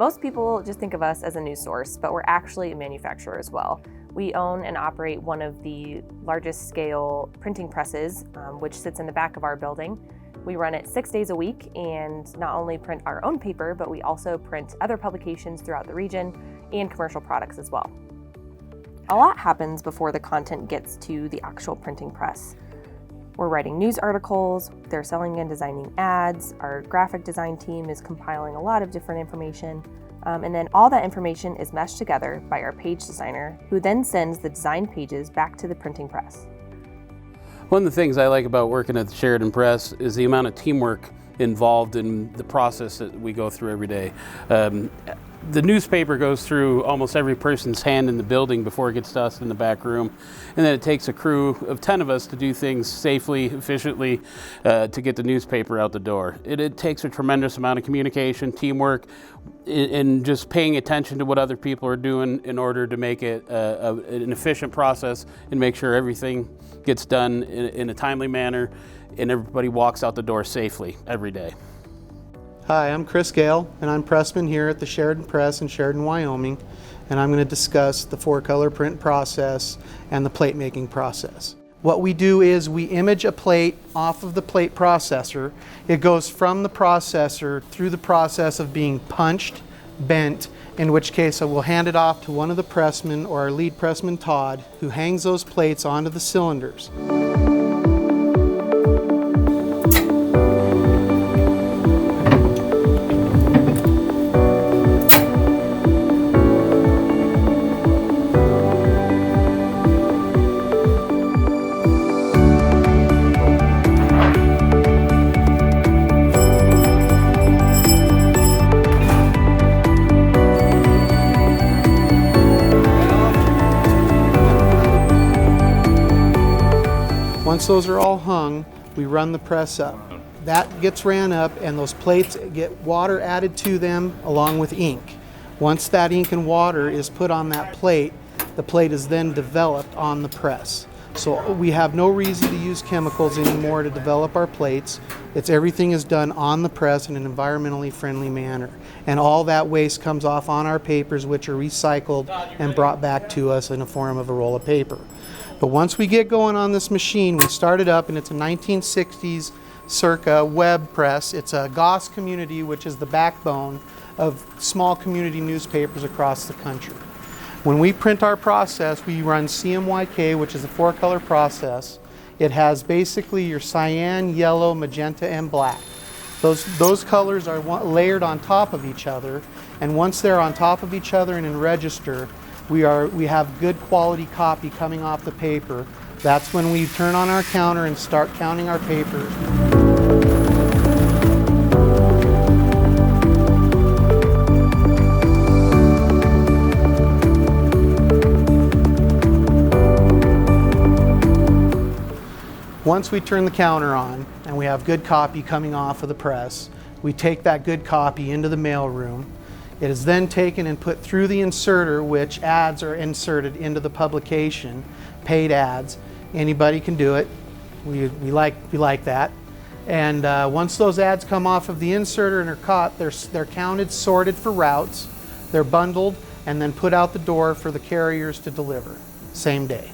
Most people just think of us as a news source, but we're actually a manufacturer as well. We own and operate one of the largest scale printing presses, which sits in the back of our building. We run it 6 days a week and not only print our own paper, but we also print other publications throughout the region and commercial products as well. A lot happens before the content gets to the actual printing press. We're writing news articles, they're selling and designing ads, our graphic design team is compiling a lot of different information, and then all that information is meshed together by our page designer, who then sends the designed pages back to the printing press. One of the things I like about working at the Sheridan Press is the amount of teamwork involved in the process that we go through every day. The newspaper goes through almost every person's hand in the building before it gets to us in the back room. And then it takes a crew of 10 of us to do things safely, efficiently, to get the newspaper out the door. It takes a tremendous amount of communication, teamwork, and just paying attention to what other people are doing in order to make it an efficient process and make sure everything gets done in a timely manner and everybody walks out the door safely every day. Hi, I'm Chris Gale, and I'm pressman here at the Sheridan Press in Sheridan, Wyoming, and I'm going to discuss the 4-color print process and the plate making process. What we do is we image a plate off of the plate processor. It goes from the processor through the process of being punched, bent, in which case I will hand it off to one of the pressmen or our lead pressman, Todd, who hangs those plates onto the cylinders. Once those are all hung, we run the press up. That gets ran up and those plates get water added to them along with ink. Once that ink and water is put on that plate, the plate is then developed on the press. So we have no reason to use chemicals anymore to develop our plates. Everything is done on the press in an environmentally friendly manner. And all that waste comes off on our papers, which are recycled and brought back to us in the form of a roll of paper. But once we get going on this machine, we start it up, and it's a 1960s circa web press. It's a Goss community, which is the backbone of small community newspapers across the country. When we print our process, we run CMYK, which is a 4-color process. It has basically your cyan, yellow, magenta, and black. Those colors are layered on top of each other, and once they're on top of each other and in register, we have good quality copy coming off the paper. That's when we turn on our counter and start counting our papers. Once we turn the counter on and we have good copy coming off of the press, we take that good copy into the mail room. It is then taken and put through the inserter, which ads are inserted into the publication, paid ads. Anybody can do it. We like that. And once those ads come off of the inserter and are caught, they're counted, sorted for routes, they're bundled, and then put out the door for the carriers to deliver, same day.